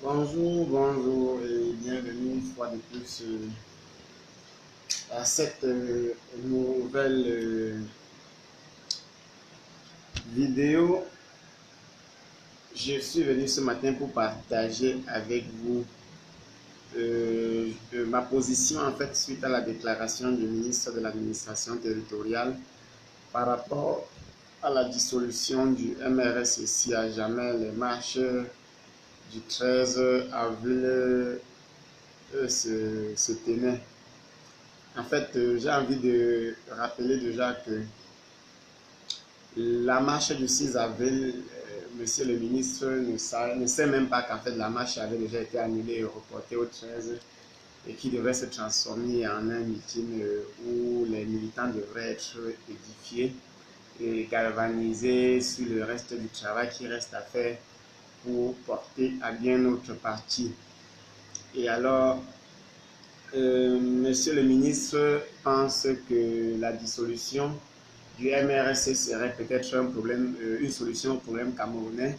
Bonjour, bonjour et bienvenue une fois de plus à cette nouvelle vidéo. Je suis venu ce matin pour partager avec vous ma position en fait suite à la déclaration du ministre de l'administration territoriale par rapport à la dissolution du MRSSI à jamais. Les marches du 13 avril se tenaient. En fait, j'ai envie de rappeler déjà que la marche du 6 avril, monsieur le ministre ne sait même pas qu'en fait la marche avait déjà été annulée et reportée au 13 et qui devrait se transformer en un meeting où les militants devraient être édifiés et galvanisés sur le reste du travail qui reste à faire pour porter à bien notre parti. Et alors, monsieur le ministre pense que la dissolution du MRSC serait peut-être un problème, une solution au problème camerounais.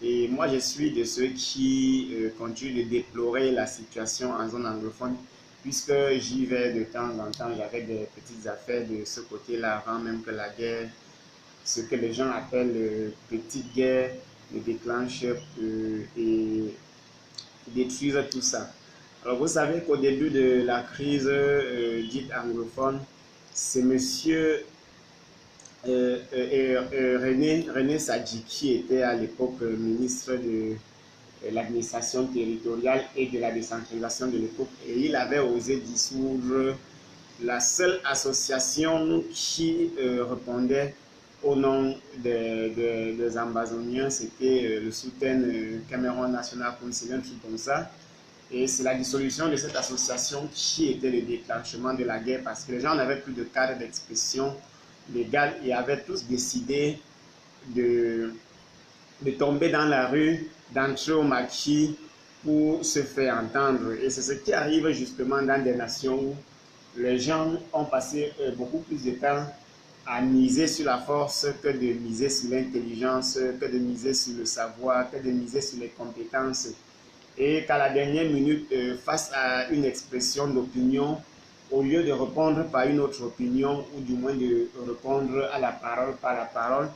Et moi, je suis de ceux qui continuent de déplorer la situation en zone anglophone, puisque j'y vais de temps en temps, j'avais des petites affaires de ce côté-là avant même que la guerre, ce que les gens appellent petite guerre, ne déclenche et détruise tout ça. Alors vous savez qu'au début de la crise dite anglophone, c'est monsieur René Sadji qui était à l'époque ministre de l'administration territoriale et de la décentralisation de l'époque, et il avait osé dissoudre la seule association qui répondait au nom des Ambazoniens, c'était le soutien Cameroun National Council, un truc comme ça. Et c'est la dissolution de cette association qui était le déclenchement de la guerre, parce que les gens n'avaient plus de cadre d'expression légale et avaient tous décidé de tomber dans la rue, d'entrer au maquis pour se faire entendre. Et c'est ce qui arrive justement dans des nations où les gens ont passé beaucoup plus de temps à miser sur la force que de miser sur l'intelligence, que de miser sur le savoir, que de miser sur les compétences. Et qu'à la dernière minute, face à une expression d'opinion, au lieu de répondre par une autre opinion, ou du moins de répondre à la parole par la parole,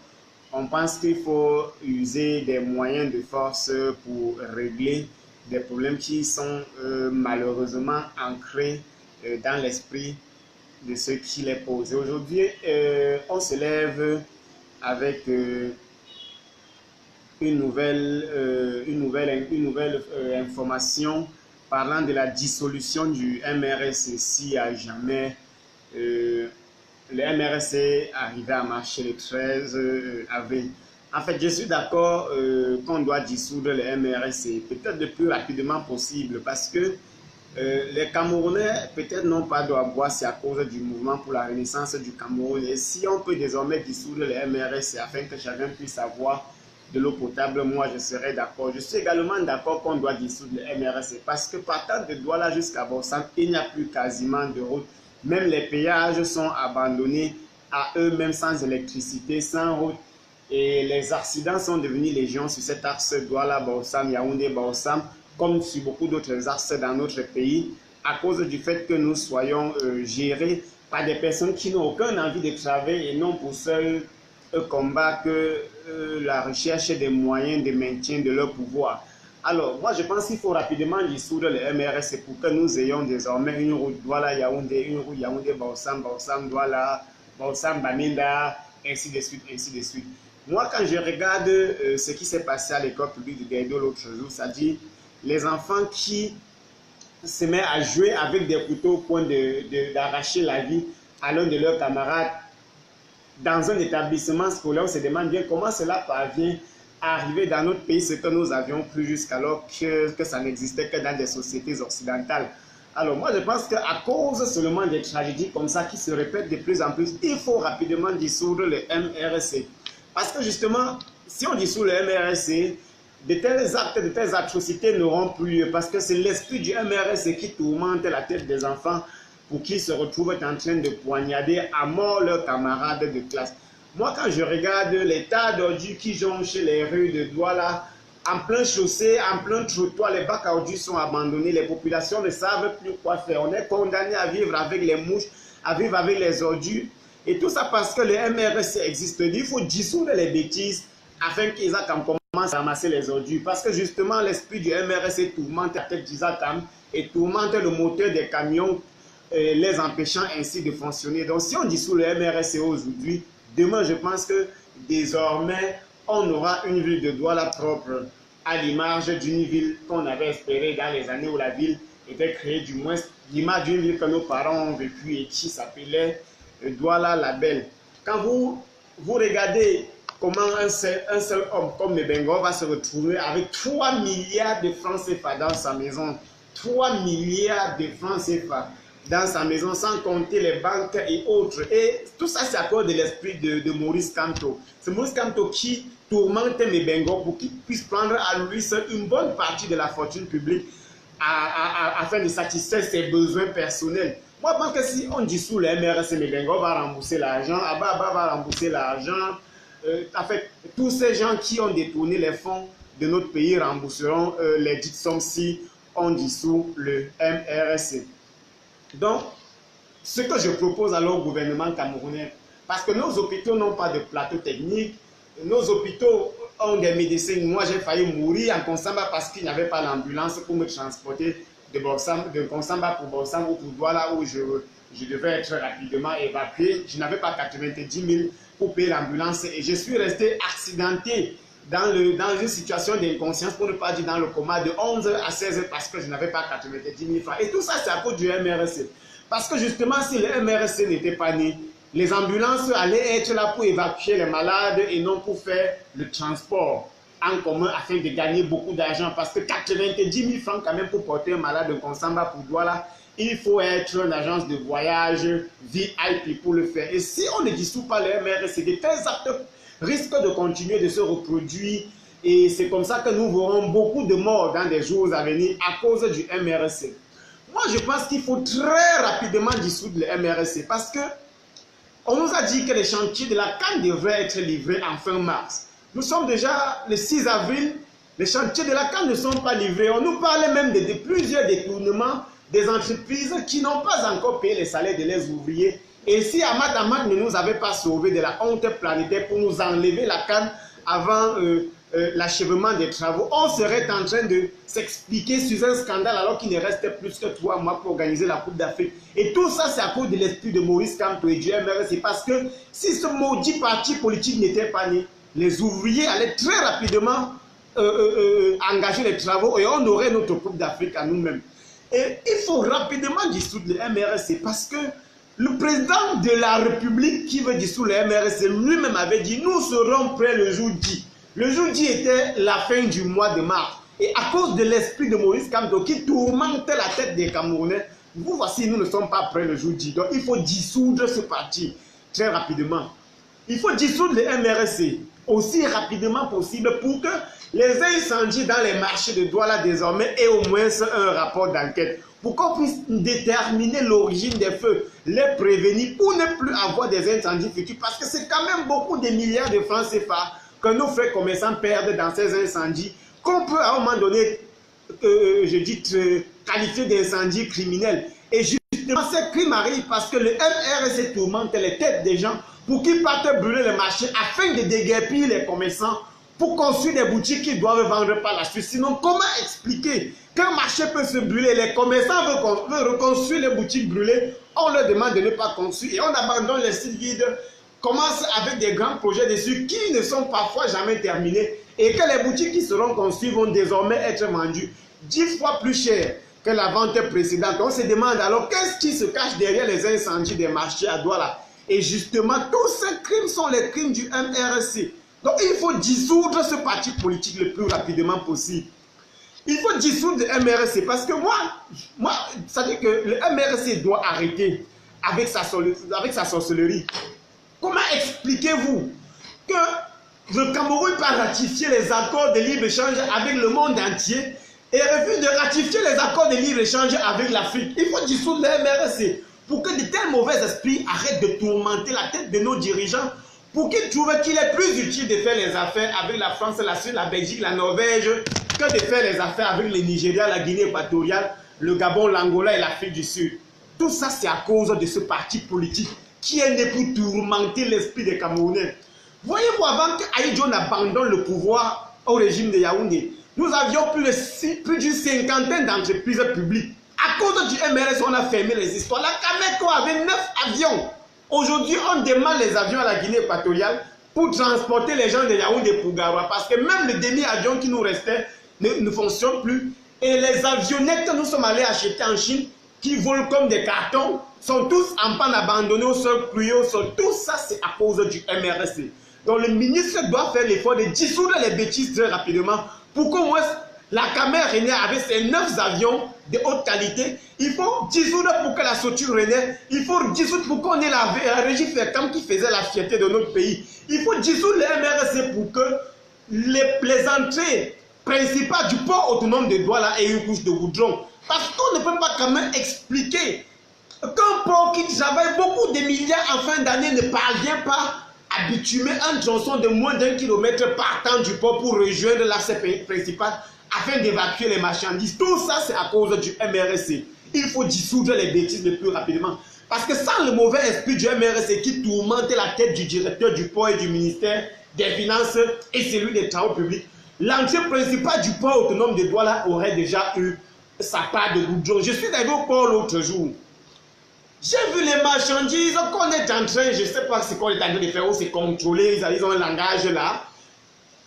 on pense qu'il faut user des moyens de force pour régler des problèmes qui sont malheureusement ancrés dans l'esprit de ceux qui les posent. Aujourd'hui, on se lève avec une nouvelle information parlant de la dissolution du MRSSI à jamais. Le MRSC arrivait à marcher le 13 avril. En fait, je suis d'accord qu'on doit dissoudre le MRSC peut-être le plus rapidement possible, parce que les Camerounais peut-être n'ont pas d'eau à boire, c'est à cause du mouvement pour la renaissance du Cameroun. Et si on peut désormais dissoudre le MRSC afin que chacun puisse avoir de l'eau potable, moi je serais d'accord. Je suis également d'accord qu'on doit dissoudre le MRSC, parce que partant de Douala jusqu'à Borsam, il n'y a plus quasiment de route. Même les péages sont abandonnés à eux-mêmes, sans électricité, sans route. Et les accidents sont devenus légion sur cet axe Douala-Borsam, Yaoundé-Borsam, comme sur beaucoup d'autres axes dans notre pays, à cause du fait que nous soyons gérés par des personnes qui n'ont aucune envie de travailler et n'ont pour seul combat que la recherche des moyens de maintien de leur pouvoir. Alors, moi, je pense qu'il faut rapidement dissoudre le MRSC pour que nous ayons désormais une route Douala-Yaoundé, une route Yaoundé-Borsam, Borsam-Douala, Borsam-Baminda, ainsi de suite, ainsi de suite. Moi, quand je regarde ce qui s'est passé à l'école publique de Gaïdo l'autre jour, c'est-à-dire les enfants qui se mettent à jouer avec des couteaux au point d'arracher la vie à l'un de leurs camarades dans un établissement scolaire, on se demande bien comment cela parvient à arriver dans notre pays, ce que nous avions plus jusqu'alors que ça n'existait que dans des sociétés occidentales. Alors moi je pense qu'à cause seulement des tragédies comme ça qui se répètent de plus en plus, il faut rapidement dissoudre le MRSC. Parce que justement, si on dissout le MRSC, de tels actes, de telles atrocités n'auront plus lieu, parce que c'est l'esprit du MRSC qui tourmente la tête des enfants pour qu'ils se retrouvent en train de poignarder à mort leurs camarades de classe. Moi, quand je regarde les tas d'ordures qui jonchent les rues de Douala, en plein chaussée, en plein trottoir, les bacs à ordures sont abandonnés, les populations ne savent plus quoi faire. On est condamné à vivre avec les mouches, à vivre avec les ordures. Et tout ça parce que le MRC existe. Il faut dissoudre les bêtises afin qu'Isaac commence à ramasser les ordures. Parce que justement, l'esprit du MRC tourmente la tête d'Isaac et tourmente le moteur des camions, les empêchant ainsi de fonctionner. Donc si on dissout le MRC aujourd'hui, demain je pense que désormais on aura une ville de Douala propre à l'image d'une ville qu'on avait espérée dans les années où la ville était créée, du moins l'image d'une ville que nos parents ont vécue et qui s'appelait Douala la Belle. Quand vous regardez comment un seul homme comme Mebengo va se retrouver avec 3 milliards de francs CFA dans sa maison, 3 milliards de francs CFA dans sa maison, sans compter les banques et autres. Et tout ça, c'est à cause de l'esprit de Maurice Kamto. C'est Maurice Kamto qui tourmente Mebengo pour qu'il puisse prendre à lui seul une bonne partie de la fortune publique afin de satisfaire ses besoins personnels. Moi, je pense que si on dissout le MRC, Mebengo va rembourser l'argent, Ababa va rembourser l'argent. En fait, tous ces gens qui ont détourné les fonds de notre pays rembourseront les dites sommes si on dissout le MRC. Donc, ce que je propose alors au gouvernement camerounais, parce que nos hôpitaux n'ont pas de plateau technique, nos hôpitaux ont des médecins. Moi, j'ai failli mourir en Konsamba parce qu'il n'y avait pas d'ambulance pour me transporter de Konsamba pour Borsam ou pour Douala où je devais être rapidement évacué. Je n'avais pas 90 000 pour payer l'ambulance et je suis resté accidenté dans une situation d'inconscience, pour ne pas dire dans le coma, de 11 à 16 heures parce que je n'avais pas 90 000 francs. Et tout ça, c'est à cause du MRC. Parce que justement, si le MRC n'était pas né, les ambulances allaient être là pour évacuer les malades et non pour faire le transport en commun afin de gagner beaucoup d'argent. Parce que 90 000 francs quand même pour porter un malade de Konsamba pour Douala, il faut être une agence de voyage VIP pour le faire. Et si on ne dissout pas le MRC, de tels actes risquent de continuer de se reproduire. Et c'est comme ça que nous verrons beaucoup de morts dans des jours à venir à cause du MRC. Moi, je pense qu'il faut très rapidement dissoudre le MRC parce que on nous a dit que les chantiers de la CAN devraient être livrés en fin mars. Nous sommes déjà le 6 avril, les chantiers de la CAN ne sont pas livrés. On nous parlait même de plusieurs détournements des entreprises qui n'ont pas encore payé les salaires de leurs ouvriers. Et si Ahmad ne nous avait pas sauvés de la honte planétaire pour nous enlever la CAN avant l'achèvement des travaux, on serait en train de s'expliquer sur un scandale alors qu'il ne restait plus que 3 mois pour organiser la Coupe d'Afrique. Et tout ça, c'est à cause de l'esprit de Maurice Kamto et du MRC. Parce que si ce maudit parti politique n'était pas né, les ouvriers allaient très rapidement engager les travaux et on aurait notre Coupe d'Afrique à nous-mêmes. Et il faut rapidement dissoudre le MRC parce que le président de la République qui veut dissoudre le MRC lui-même avait dit nous serons prêts le jour J. Le jour J était la fin du mois de mars. Et à cause de l'esprit de Maurice Kamto qui tourmente la tête des Camerounais, vous voici, nous ne sommes pas prêts le jour J. Donc il faut dissoudre ce parti très rapidement. Il faut dissoudre le MRC aussi rapidement possible pour que les incendies dans les marchés de Douala désormais aient au moins un rapport d'enquête. Pour qu'on puisse déterminer l'origine des feux, les prévenir pour ne plus avoir des incendies futurs. Parce que c'est quand même beaucoup de milliards de francs CFA que nos frères commerçants perdent dans ces incendies, qu'on peut à un moment donné, qualifier d'incendie criminel. Et justement, ces crimes arrivent parce que le MRC tourmente les têtes des gens pour qu'ils partent brûler le marché afin de déguerpir les commerçants pour construire des boutiques qu'ils doivent vendre par la suite. Sinon, comment expliquer qu'un marché peut se brûler? Les commerçants veulent reconstruire les boutiques brûlées, on leur demande de ne pas construire et on abandonne les sites vides, commence avec des grands projets dessus qui ne sont parfois jamais terminés et que les boutiques qui seront construites vont désormais être vendues 10 fois plus cher que la vente précédente. On se demande alors qu'est-ce qui se cache derrière les incendies des marchés à Douala? Et justement, tous ces crimes sont les crimes du MRC. Donc il faut dissoudre ce parti politique le plus rapidement possible. Il faut dissoudre le MRC parce que moi ça veut dire que le MRC doit arrêter avec sa sorcellerie. Comment expliquez-vous que le Cameroun peut ratifier les accords de libre-échange avec le monde entier et refuse de ratifier les accords de libre-échange avec l'Afrique? Il faut dissoudre le MRC pour que de tels mauvais esprits arrêtent de tourmenter la tête de nos dirigeants, pour qu'il trouve qu'il est plus utile de faire les affaires avec la France, la Suisse, la Belgique, la Norvège, que de faire les affaires avec le Nigeria, la Guinée équatoriale, le Gabon, l'Angola et l'Afrique du Sud. Tout ça, c'est à cause de ce parti politique qui est né pour tourmenter l'esprit des Camerounais. Voyez-vous, avant qu'Aïdjo n'abandonne le pouvoir au régime de Yaoundé, nous avions plus d'une cinquantaine d'entreprises publiques. À cause du MRS, on a fermé les histoires. La Cameco avait 9 avions. Aujourd'hui, on demande les avions à la Guinée équatoriale pour transporter les gens de Yaoundé pour Garoua. Parce que même le demi-avion qui nous restait ne fonctionne plus. Et les avionnettes que nous sommes allés acheter en Chine, qui volent comme des cartons, sont tous en panne abandonnés au sol, pliés au sol. Tout ça, c'est à cause du MRC. Donc le ministre doit faire l'effort de dissoudre les bêtises très rapidement pour qu'au moins la Camer René avec ses 9 avions de haute qualité, il faut dissoudre pour que la structure René, il faut dissoudre pour qu'on ait la régie FECAM qui faisait la fierté de notre pays. Il faut dissoudre le MRC pour que les entrées principales du port autonome de Douala aient une couche de goudron. Parce qu'on ne peut pas quand même expliquer qu'un port qui travaille beaucoup de milliards en fin d'année ne parvient pas à bitumer un tronçon de moins d'1 kilomètre partant du port pour rejoindre l'accès principal afin d'évacuer les marchandises. Tout ça, c'est à cause du MRC. Il faut dissoudre les bêtises le plus rapidement. Parce que sans le mauvais esprit du MRC qui tourmentait la tête du directeur du port et du ministère des Finances et celui des Travaux publics, l'entrée principale du port autonome de Douala aurait déjà eu sa part de goudron. Je suis arrivé au port l'autre jour. J'ai vu les marchandises qu'on est en train, je ne sais pas ce qu'on est en train de faire, ou c'est contrôler, ils ont un langage là.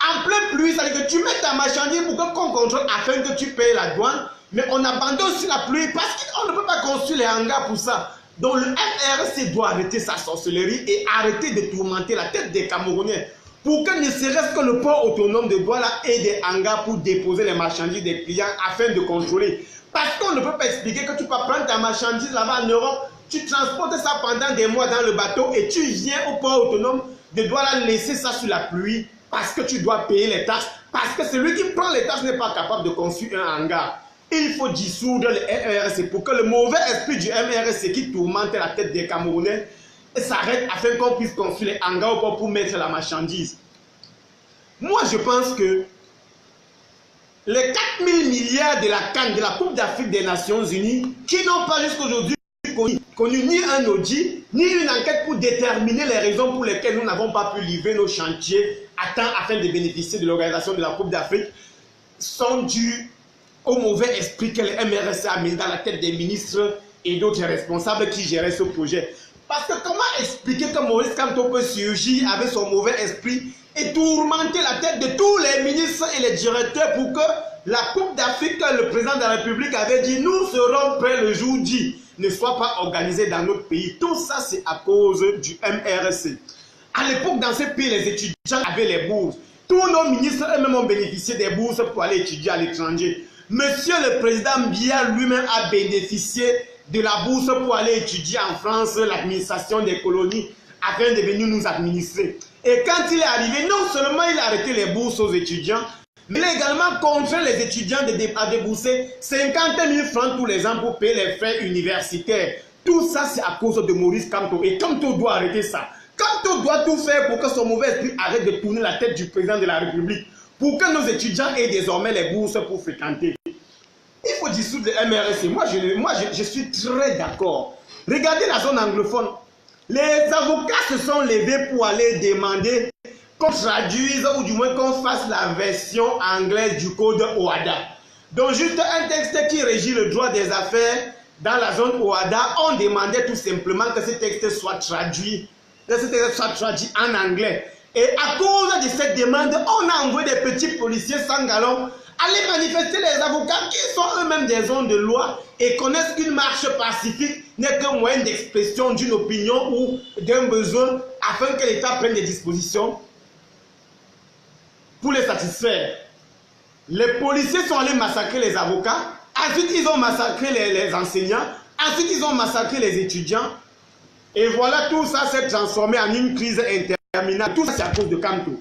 En pleine pluie, ça veut dire que tu mets ta marchandise pour qu'on contrôle afin que tu payes la douane, mais on abandonne sur la pluie parce qu'on ne peut pas construire les hangars pour ça. Donc le MRC doit arrêter sa sorcellerie et arrêter de tourmenter la tête des Camerounais pour que ne serait-ce que le port autonome de Douala ait des hangars pour déposer les marchandises des clients afin de contrôler. Parce qu'on ne peut pas expliquer que tu peux prendre ta marchandise là-bas en Europe, tu transportes ça pendant des mois dans le bateau et tu viens au port autonome de Douala laisser ça sur la pluie parce que tu dois payer les taxes, parce que celui qui prend les taxes n'est pas capable de construire un hangar. Il faut dissoudre le MRC pour que le mauvais esprit du MRC qui tourmente la tête des Camerounais s'arrête afin qu'on puisse construire les hangars au port pour mettre la marchandise. Moi, je pense que les 4 000 milliards de la CAN, de la Coupe d'Afrique des Nations Unies, qui n'ont pas jusqu'à aujourd'hui connu ni un audit, ni une enquête pour déterminer les raisons pour lesquelles nous n'avons pas pu livrer nos chantiers à temps afin de bénéficier de l'organisation de la Coupe d'Afrique, sont dus au mauvais esprit que le MRC a mis dans la tête des ministres et d'autres responsables qui géraient ce projet. Parce que comment expliquer que Maurice Kamto peut surgir avec son mauvais esprit et tourmenter la tête de tous les ministres et les directeurs pour que la Coupe d'Afrique, le président de la République avait dit, nous serons prêts le jour dit, ne soit pas organisée dans notre pays. Tout ça, c'est à cause du MRC. À l'époque, dans ce pays, les étudiants avaient les bourses. Tous nos ministres eux-mêmes ont bénéficié des bourses pour aller étudier à l'étranger. Monsieur le président Biya lui-même a bénéficié de la bourse pour aller étudier en France, l'administration des colonies, afin de venir nous administrer. Et quand il est arrivé, non seulement il a arrêté les bourses aux étudiants, mais il a également contraint les étudiants à débourser 50 000 francs tous les ans pour payer les frais universitaires. Tout ça, c'est à cause de Maurice Kamto. Et Kamto doit arrêter ça. Kamto doit tout faire pour que son mauvais esprit arrête de tourner la tête du président de la République, pour que nos étudiants aient désormais les bourses pour fréquenter. Il faut dissoudre le MRC. Moi, je suis très d'accord. Regardez la zone anglophone. Les avocats se sont levés pour aller demander qu'on traduise ou du moins qu'on fasse la version anglaise du code OHADA. Donc juste un texte qui régit le droit des affaires dans la zone OHADA, on demandait tout simplement que ce texte soit traduit en anglais. Et à cause de cette demande, on a envoyé des petits policiers sans galon aller manifester. Les avocats qui sont eux-mêmes des hommes de loi et connaissent qu'une marche pacifique n'est qu'un moyen d'expression d'une opinion ou d'un besoin afin que l'État prenne des dispositions pour les satisfaire. Les policiers sont allés massacrer les avocats, ensuite ils ont massacré les enseignants, ensuite ils ont massacré les étudiants, et voilà, tout ça s'est transformé en une crise interminable. Tout ça c'est à cause de Kamto.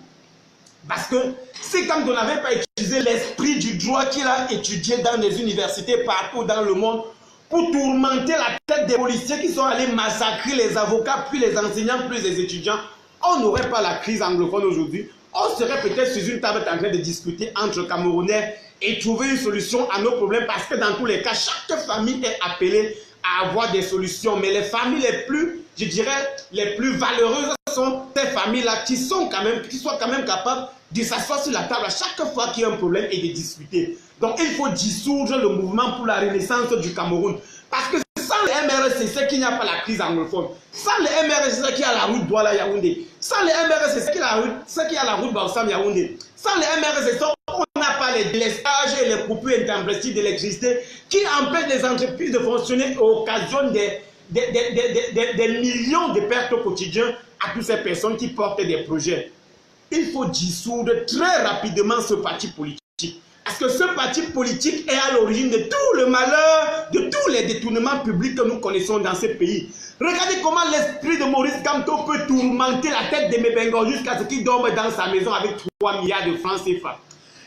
Parce que si Kamto n'avait pas utilisé l'esprit du droit qu'il a étudié dans les universités partout dans le monde pour tourmenter la tête des policiers qui sont allés massacrer les avocats, puis les enseignants, puis les étudiants, on n'aurait pas la crise anglophone aujourd'hui. On serait peut-être sur une table en train de discuter entre Camerounais et trouver une solution à nos problèmes parce que dans tous les cas, chaque famille est appelée à avoir des solutions. Mais les familles les plus, je dirais, les plus valeureuses sont ces familles-là qui sont quand même capables de s'asseoir sur la table à chaque fois qu'il y a un problème et de discuter. Donc il faut dissoudre le mouvement pour la renaissance du Cameroun. Parce que sans le MRC, c'est qu'il n'y a pas la crise anglophone. Sans le MRC, c'est qu'il y a la route Douala-Yaoundé. Sans le MRC, c'est qu'il y a la route Bassam-Yaoundé. Sans le MRC, on n'a pas les délestages et les coupures intempestives d'électricité qui empêchent les entreprises de fonctionner et occasionnent des millions de pertes au quotidien à toutes ces personnes qui portent des projets. Il faut dissoudre très rapidement ce parti politique. Parce que ce parti politique est à l'origine de tout le malheur, de tous les détournements publics que nous connaissons dans ce pays. Regardez comment l'esprit de Maurice Kamto peut tourmenter la tête de Mebengo jusqu'à ce qu'il dorme dans sa maison avec 3 milliards de francs CFA.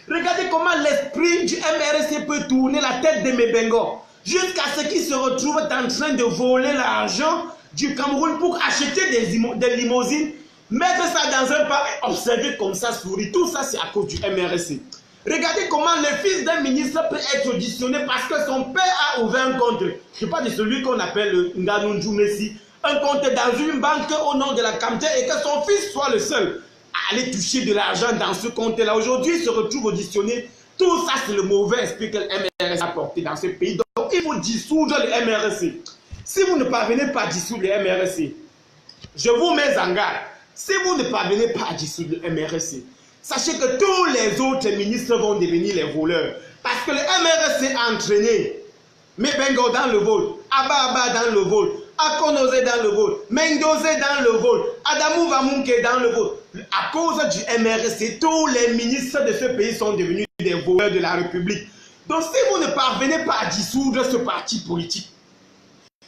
Regardez comment l'esprit du MRC peut tourner la tête de Mebengo jusqu'à ce qu'il se retrouve en train de voler l'argent du Cameroun pour acheter des limousines, mettre ça dans un parc et observer comme ça sourire. Tout ça, c'est à cause du MRC. Regardez comment le fils d'un ministre peut être auditionné parce que son père a ouvert un compte. Je parle de celui qu'on appelle le Nganunju Messi. Un compte dans une banque au nom de la Camté et que son fils soit le seul à aller toucher de l'argent dans ce compte-là. Aujourd'hui, il se retrouve auditionné. Tout ça, c'est le mauvais esprit que le MRC a porté dans ce pays. Donc, il faut dissoudre le MRC. Si vous ne parvenez pas à dissoudre le MRC, je vous mets en garde. Si vous ne parvenez pas à dissoudre le MRC, sachez que tous les autres ministres vont devenir les voleurs. Parce que le MRC a entraîné Mebengo dans le vol, Ababa dans le vol, Akonose dans le vol, Mendoze dans le vol, Adamou Vamunke dans le vol. À cause du MRC, tous les ministres de ce pays sont devenus des voleurs de la République. Donc si vous ne parvenez pas à dissoudre ce parti politique,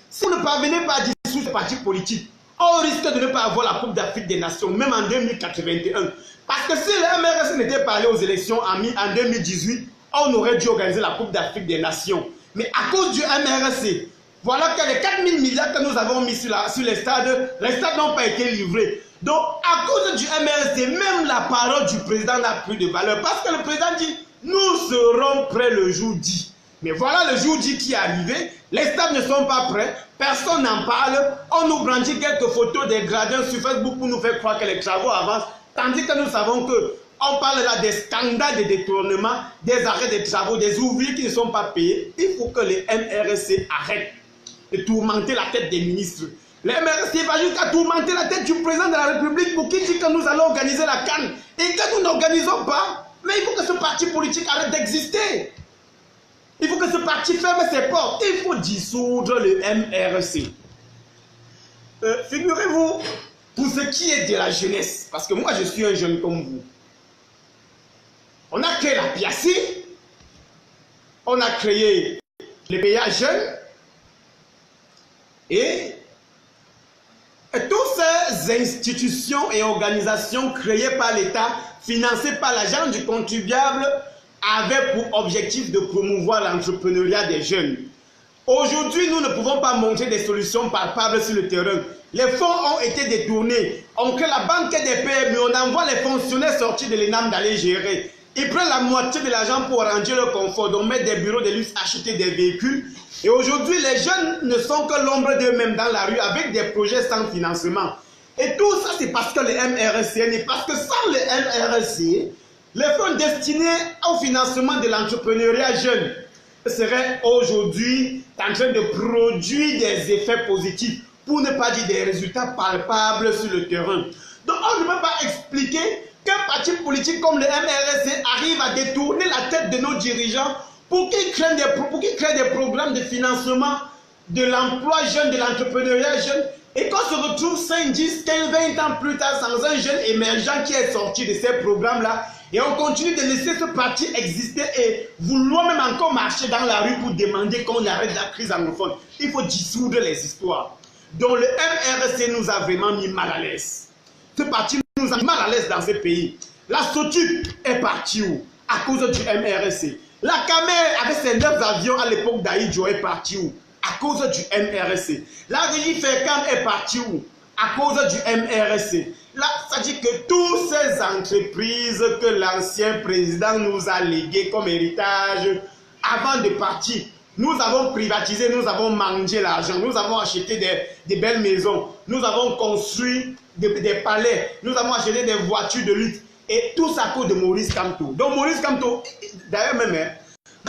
si vous ne parvenez pas à dissoudre ce parti politique, on risque de ne pas avoir la Coupe d'Afrique des Nations, même en 2081. Parce que si le MRC n'était pas allé aux élections en 2018, on aurait dû organiser la Coupe d'Afrique des Nations. Mais à cause du MRC, voilà que les 4 000 milliards que nous avons mis sur les stades n'ont pas été livrés. Donc, à cause du MRC, même la parole du président n'a plus de valeur. Parce que le président dit, nous serons prêts le jour dit. Mais voilà le jour dit qui est arrivé, les stades ne sont pas prêts, personne n'en parle, on nous brandit quelques photos des gradins sur Facebook pour nous faire croire que les travaux avancent, tandis que nous savons que on parle là des scandales de détournement, des arrêts de travaux, des ouvriers qui ne sont pas payés. Il faut que les MRC arrêtent de tourmenter la tête des ministres. Les MRC va jusqu'à tourmenter la tête du président de la République pour qu'il dise que nous allons organiser la CAN et que nous n'organisons pas. Mais il faut que ce parti politique arrête d'exister. Il faut que ce parti ferme ses portes. Il faut dissoudre le MRC. Figurez-vous, pour ce qui est de la jeunesse, parce que moi je suis un jeune comme vous, on a créé la PIACI, on a créé les PA jeunes, et toutes ces institutions et organisations créées par l'État, financées par l'argent du contribuable, avaient pour objectif de promouvoir l'entrepreneuriat des jeunes. Aujourd'hui, nous ne pouvons pas montrer des solutions palpables sur le terrain. Les fonds ont été détournés. On crée la banque des PME, on envoie les fonctionnaires sortis de l'ENAM d'aller gérer. Ils prennent la moitié de l'argent pour arranger le confort, donc mettre des bureaux de luxe, acheter des véhicules. Et aujourd'hui, les jeunes ne sont que l'ombre d'eux-mêmes dans la rue avec des projets sans financement. Et tout ça, c'est parce que le MRC est parce que sans le MRC, les fonds destinés au financement de l'entrepreneuriat jeune seraient aujourd'hui en train de produire des effets positifs, pour ne pas dire des résultats palpables sur le terrain. Donc on ne peut pas expliquer qu'un parti politique comme le MRC arrive à détourner la tête de nos dirigeants pour qu'ils créent des programmes de financement de l'emploi jeune, de l'entrepreneuriat jeune, et qu'on se retrouve 5, 10, 15, 20 ans plus tard sans un jeune émergent qui est sorti de ces programmes-là, et on continue de laisser ce parti exister et vouloir même encore marcher dans la rue pour demander qu'on arrête la crise anglophone. Il faut dissoudre les histoires. Donc le MRC nous a vraiment mis mal à l'aise. Ce parti nous a mis mal à l'aise dans ce pays. La SOTUC est partie où? À cause du MRC. La Camer avec ses 9 avions à l'époque d'Aïdjo est partie où? À cause du MRC. La régie Fercam est partie où? À cause du MRC. Là, ça dit que toutes ces entreprises que l'ancien président nous a léguées comme héritage avant de partir, nous avons privatisé, nous avons mangé l'argent, nous avons acheté des belles maisons, nous avons construit des palais, nous avons acheté des voitures de luxe. Et tout ça à cause de Maurice Kamto. Donc Maurice Kamto, d'ailleurs même,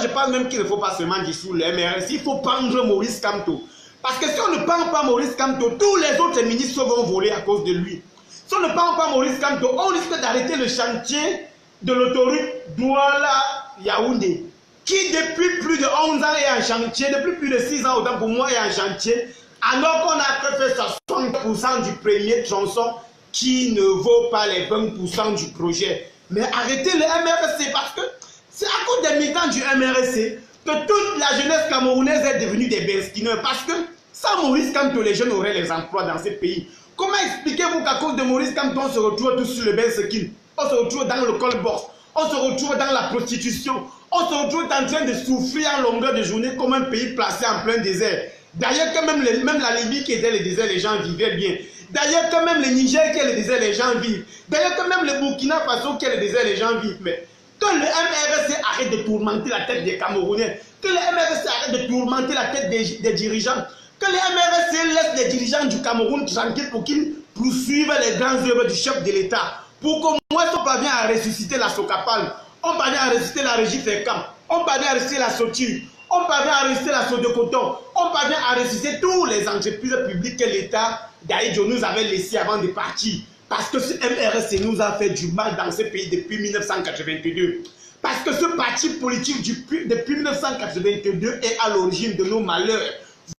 je pense même qu'il ne faut pas seulement dissoudre le MRC, il faut prendre Maurice Kamto. Parce que si on ne prend pas Maurice Kamto, tous les autres ministres vont voler à cause de lui. Si on ne prend pas Maurice Kamto, on risque d'arrêter le chantier de l'autoroute Douala-Yaoundé, qui depuis plus de 11 ans est en chantier, depuis plus de 6 ans autant pour moi est en chantier, alors qu'on a fait 60% du premier tronçon qui ne vaut pas les 20% du projet. Mais arrêtez le MRC parce que c'est à cause des militants du MRC que toute la jeunesse camerounaise est devenue des besquineurs. Parce que sans Maurice Kamto, les jeunes auraient les emplois dans ces pays. Comment expliquez-vous qu'à cause de Maurice Kamto, on se retrouve tous sur le besquin, on se retrouve dans le col-box, on se retrouve dans la prostitution, on se retrouve en train de souffrir en longueur de journée comme un pays placé en plein désert. D'ailleurs, que même la Libye qui était le désert, les gens vivaient bien. D'ailleurs, que même le Niger qui est le désert, les gens vivent. D'ailleurs, que même le Burkina Faso qui est le désert, les gens vivent. Mais que le MRC arrête de tourmenter la tête des Camerounais, que le MRC arrête de tourmenter la tête des dirigeants, que le MRC laisse les dirigeants du Cameroun tranquilles pour qu'ils poursuivent les grandes œuvres du chef de l'État. Pour qu'au moins on parvienne à ressusciter la Socapal, on parvient à ressusciter la Régie Fécam, on parvient à ressusciter la Soture, on parvient à ressusciter la Sodecoton, on parvient à ressusciter toutes les entreprises publiques que l'État d'Aïdjo nous avait laissées avant de partir. Parce que ce MRC nous a fait du mal dans ce pays depuis 1982. Parce que ce parti politique depuis 1982 est à l'origine de nos malheurs.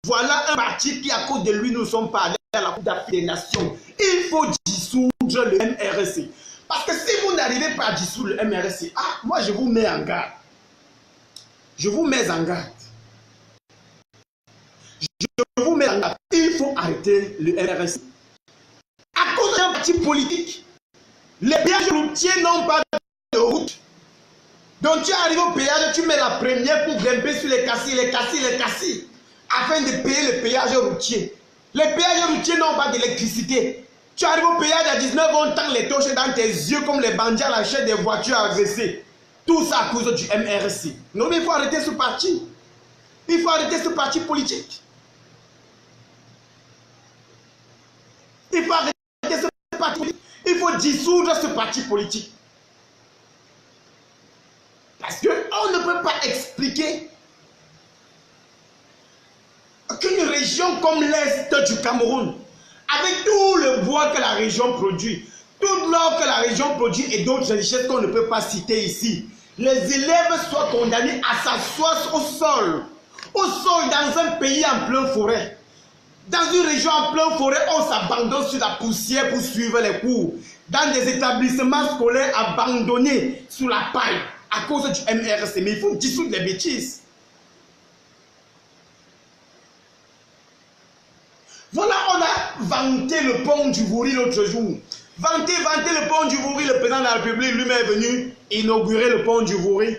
Voilà un parti qui, à cause de lui, nous sommes parlés à la Coupe d'Afrique des Nations. Il faut dissoudre le MRC. Parce que si vous n'arrivez pas à dissoudre le MRC, moi je vous mets en garde. Je vous mets en garde. Je vous mets en garde. Il faut arrêter le MRC. À cause d'un parti politique, les péages routiers n'ont pas de route. Donc tu arrives au péage, tu mets la première pour grimper sur les cassis, afin de payer le péage routier. Les péages routiers n'ont pas d'électricité. Tu arrives au péage à 19 ans, on tend les torches dans tes yeux comme les bandits à l'achat des voitures agressées. Tout ça à cause du MRC. Non mais il faut arrêter ce parti. Il faut arrêter ce parti politique. Il faut arrêter ce parti politique. Il faut dissoudre ce parti politique. Parce qu'on ne peut pas expliquer qu'une région comme l'Est du Cameroun, avec tout le bois que la région produit, tout l'or que la région produit et d'autres richesses qu'on ne peut pas citer ici, les élèves soient condamnés à s'asseoir au sol dans un pays en pleine forêt. Dans une région en pleine forêt, on s'abandonne sur la poussière pour suivre les cours. Dans des établissements scolaires abandonnés sous la paille à cause du MRC. Mais il faut dissoudre les bêtises. Voilà, on a vanté le pont du Vouri l'autre jour. Vanté le pont du Vouri, le président de la République lui-même est venu inaugurer le pont du Vouri.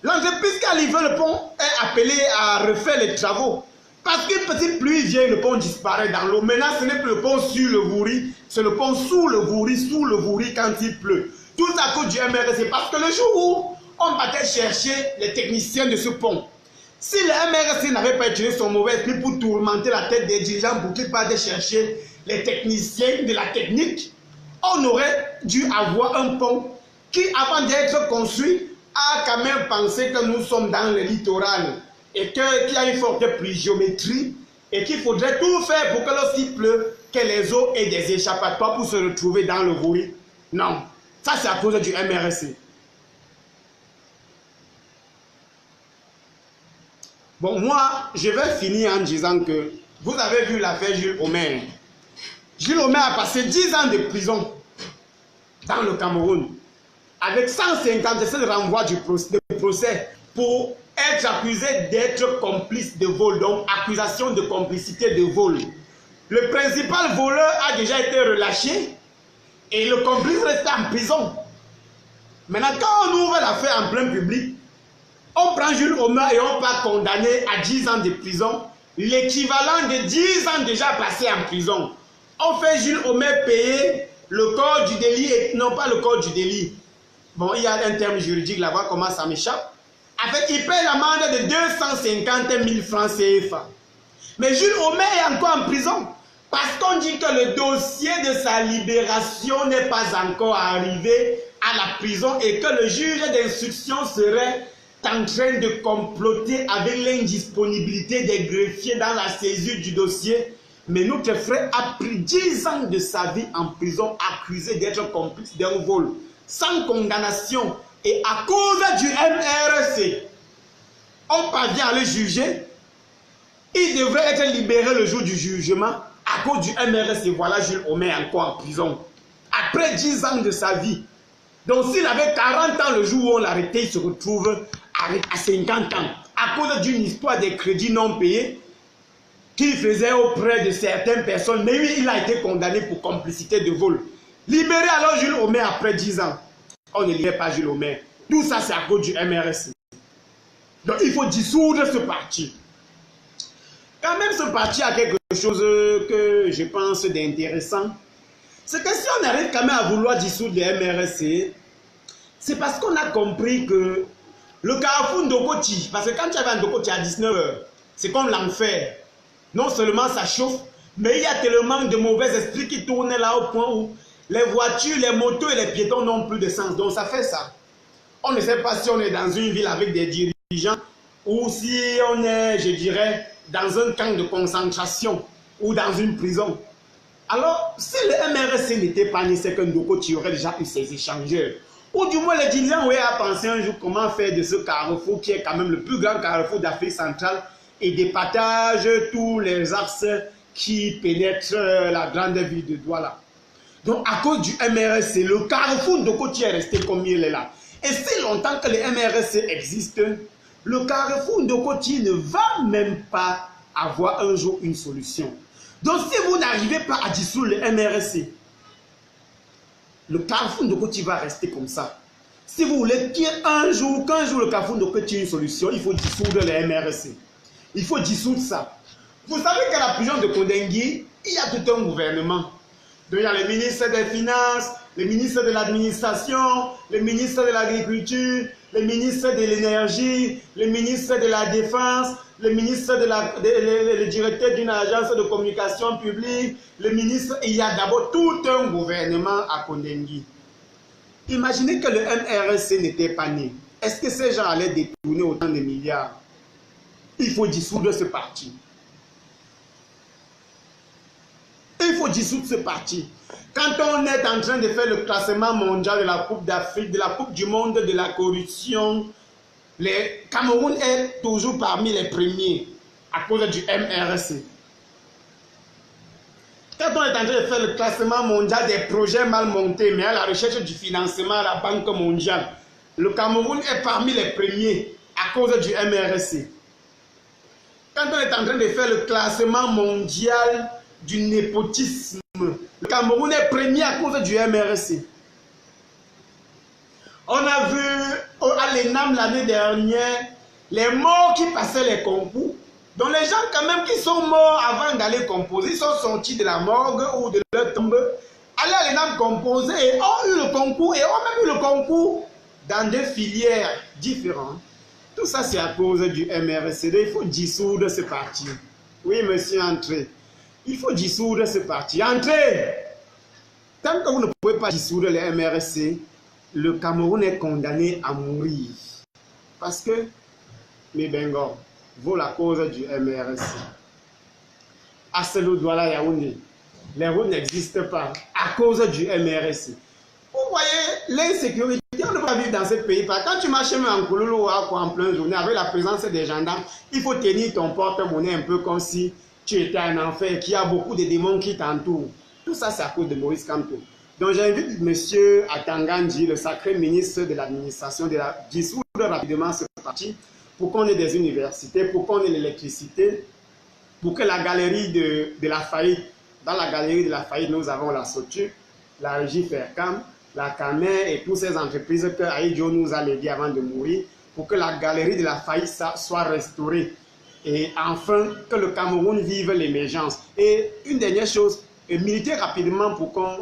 L'entreprise qui a livré le pont est appelée à refaire les travaux. Parce qu'une petite pluie vient, le pont disparaît dans l'eau. Maintenant, ce n'est plus le pont sur le Vouri, c'est le pont sous le Vouri quand il pleut. Tout ça à cause du MRC. Parce que le jour où on partait chercher les techniciens de ce pont, si le MRC n'avait pas utilisé son mauvais esprit pour tourmenter la tête des dirigeants pour qu'ils partent chercher les techniciens de la technique, on aurait dû avoir un pont qui, avant d'être construit, a quand même pensé que nous sommes dans le littoral et qu'il y a une forte pluviométrie et qu'il faudrait tout faire pour que lorsqu'il pleut, que les eaux aient des échappatoires pour se retrouver dans le Vouri. Non, ça c'est à cause du MRC. Bon, moi, je vais finir en disant que vous avez vu l'affaire Jules Omer. Jules Omer a passé 10 ans de prison dans le Cameroun avec 157 renvois du procès pour être accusé d'être complice de vol, donc accusation de complicité de vol. Le principal voleur a déjà été relâché et le complice reste en prison. Maintenant, quand on ouvre l'affaire en plein public, on prend Jules Omer et on va condamner à 10 ans de prison, l'équivalent de 10 ans déjà passés en prison. On fait Jules Omer payer le corps du délit, non pas le corps du délit. Bon, il y a un terme juridique là-bas, comment ça m'échappe. En fait, il paie l'amende de 250 000 francs CFA. Mais Jules Homais est encore en prison. Parce qu'on dit que le dossier de sa libération n'est pas encore arrivé à la prison et que le juge d'instruction serait en train de comploter avec l'indisponibilité des greffiers dans la saisie du dossier. Mais notre frère a pris 10 ans de sa vie en prison, accusé d'être complice d'un vol, sans condamnation. Et à cause du MRC, on parvient à le juger. Il devrait être libéré le jour du jugement. À cause du MRC, voilà Jules Homais encore en prison. Après 10 ans de sa vie. Donc s'il avait 40 ans le jour où on l'arrêtait, il se retrouve à 50 ans. À cause d'une histoire des crédits non payés qu'il faisait auprès de certaines personnes. Mais lui, il a été condamné pour complicité de vol. Libéré alors Jules Homais après 10 ans. On ne libère pas Jules Homais. Tout ça, c'est à cause du MRC. Donc il faut dissoudre ce parti. Quand même, ce parti a quelque chose que je pense d'intéressant. C'est que si on arrive quand même à vouloir dissoudre le MRC, c'est parce qu'on a compris que le carrefour Ndokoti, parce que quand tu avais un Ndokoti à 19 h, c'est comme l'enfer. Non seulement ça chauffe, mais il y a tellement de mauvais esprits qui tournent là au point où les voitures, les motos et les piétons n'ont plus de sens. Donc ça fait ça. On ne sait pas si on est dans une ville avec des dirigeants ou si on est, je dirais, dans un camp de concentration ou dans une prison. Alors, si le MRC n'était pas né, c'est que Ndokoti aurait déjà eu ses échangeurs. Ou du moins, les dirigeants auraient pensé un jour comment faire de ce carrefour, qui est quand même le plus grand carrefour d'Afrique centrale, et départage tous les axes qui pénètrent la grande ville de Douala. Donc, à cause du MRC, le carrefour Ndokoti est resté comme il est là. Et si longtemps que le MRC existe, le carrefour Ndokoti ne va même pas avoir un jour une solution. Donc si vous n'arrivez pas à dissoudre le MRC, le carrefour Ndokoti va rester comme ça. Si vous voulez qu'il y ait un jour, qu'un jour le carrefour Ndokoti ait une solution, il faut dissoudre le MRC. Il faut dissoudre ça. Vous savez qu'à la prison de Kondengui, il y a tout un gouvernement. Donc il y a le ministre des Finances, le ministre de l'Administration, le ministre de l'Agriculture, le ministre de l'Énergie, le ministre de la Défense, le ministre le directeur d'une agence de communication publique, le ministre, il y a d'abord tout un gouvernement à Kondengui. Imaginez que le MRC n'était pas né. Est-ce que ces gens allaient détourner autant de milliards? Il faut dissoudre ce parti. Il faut dissoudre ce parti. Quand on est en train de faire le classement mondial de la Coupe d'Afrique, de la Coupe du monde de la corruption, le Cameroun est toujours parmi les premiers à cause du MRC. Quand on est en train de faire le classement mondial des projets mal montés, mais à la recherche du financement à la Banque mondiale, le Cameroun est parmi les premiers à cause du MRC. Quand on est en train de faire le classement mondial du népotisme, le Cameroun est premier à cause du MRC. On a vu à l'ENAM l'année dernière les morts qui passaient les concours. Donc les gens quand même qui sont morts avant d'aller composer, ils sont sortis de la morgue ou de leur tombe, allaient à l'ENAM composer et ont eu le concours et ont même eu le concours dans deux filières différentes. Tout ça c'est à cause du MRC. Il faut dissoudre ce parti. Oui monsieur, entrez. Il faut dissoudre ce parti. Entrez! Tant que vous ne pouvez pas dissoudre le MRC, le Cameroun est condamné à mourir. Parce que, mes Bengor, vaut la cause du MRC. Asselou Douala Yaoundé, les routes n'existent pas à cause du MRC. Vous voyez, l'insécurité, on ne peut pas vivre dans ce pays. Quand tu marches même en Kouloulou ou en pleine journée, avec la présence des gendarmes, il faut tenir ton porte-monnaie un peu comme si tu étais un enfer, qu'il y a beaucoup de démons qui t'entourent. Tout ça, c'est à cause de Maurice Kamto. Donc j'invite M. Atangandji, le sacré ministre de l'administration, de dissoudre rapidement ce parti pour qu'on ait des universités, pour qu'on ait l'électricité, pour que la galerie de la faillite, dans la galerie de la faillite, nous avons la SOTU, la Régie Fercam, la CAMER et toutes ces entreprises que Aïdjo nous a léguées avant de mourir, pour que la galerie de la faillite soit restaurée. Et enfin, que le Cameroun vive l'émergence. Et une dernière chose, militer rapidement pour qu'on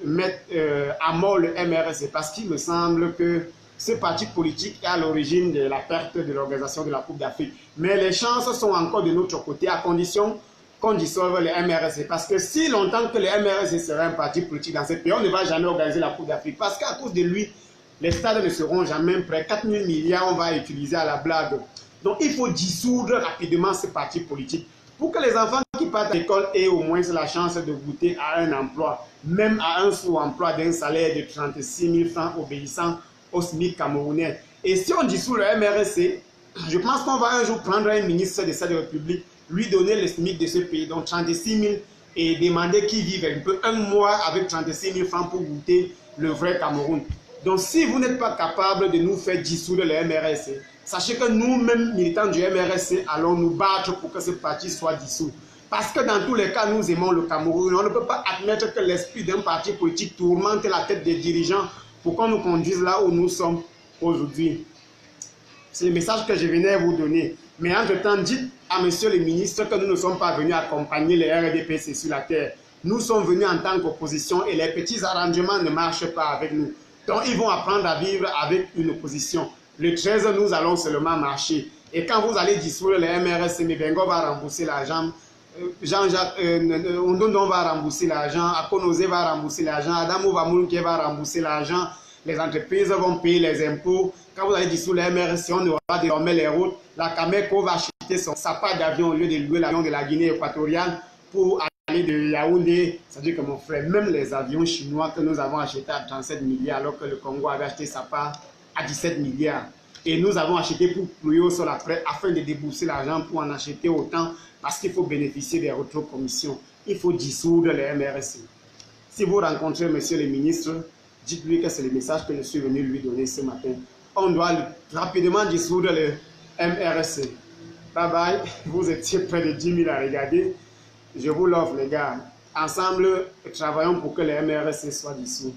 mette à mort le MRSC, parce qu'il me semble que ce parti politique est à l'origine de la perte de l'organisation de la Coupe d'Afrique. Mais les chances sont encore de notre côté, à condition qu'on dissolve le MRSC. Parce que si longtemps que le MRSC serait un parti politique dans ce pays, on ne va jamais organiser la Coupe d'Afrique. Parce qu'à cause de lui, les stades ne seront jamais prêts. 4 000 milliards, on va utiliser à la blague. Donc il faut dissoudre rapidement ce parti politique pour que les enfants qui partent à l'école aient au moins la chance de goûter à un emploi, même à un sous-emploi d'un salaire de 36 000 francs obéissant au SMIC camerounais. Et si on dissout le MRSC, je pense qu'on va un jour prendre un ministre de cette république, lui donner le SMIC de ce pays, donc 36 000, et demander qu'il vive un peu un mois avec 36 000 francs pour goûter le vrai Cameroun. Donc si vous n'êtes pas capable de nous faire dissoudre le MRSC, sachez que nous-mêmes, militants du MRSC, allons nous battre pour que ce parti soit dissous. Parce que dans tous les cas, nous aimons le Cameroun. On ne peut pas admettre que l'esprit d'un parti politique tourmente la tête des dirigeants pour qu'on nous conduise là où nous sommes aujourd'hui. C'est le message que je venais vous donner. Mais entre-temps, dites à monsieur le ministre que nous ne sommes pas venus accompagner les RDPC sur la terre. Nous sommes venus en tant qu'opposition et les petits arrangements ne marchent pas avec nous. Donc ils vont apprendre à vivre avec une opposition. Le 13, nous allons seulement marcher. Et quand vous allez dissoudre les MRSC, Mebengo va rembourser l'argent. Jean-Jacques Ondondon va rembourser l'argent, Akonose va rembourser l'argent, Adamo Vamoulke va rembourser l'argent, les entreprises vont payer les impôts. Quand vous allez dissoudre les MRSC, on aura désormais les routes. La Cameco va acheter son sapin d'avion au lieu de louer l'avion de la Guinée équatoriale pour aller de Yaoundé. C'est-à-dire que mon frère, même les avions chinois que nous avons achetés à 37 milliards alors que le Congo avait acheté sa part à 17 milliards. Et nous avons acheté pour plouer au sol après afin de débourser l'argent pour en acheter autant parce qu'il faut bénéficier des rétrocommissions. Il faut dissoudre les MRSC. Si vous rencontrez monsieur le ministre, dites-lui que c'est le message que je suis venu lui donner ce matin. On doit rapidement dissoudre le MRSC. Bye bye. Vous étiez près de 10 000 à regarder. Je vous l'offre les gars. Ensemble, travaillons pour que le MRSC soit dissous.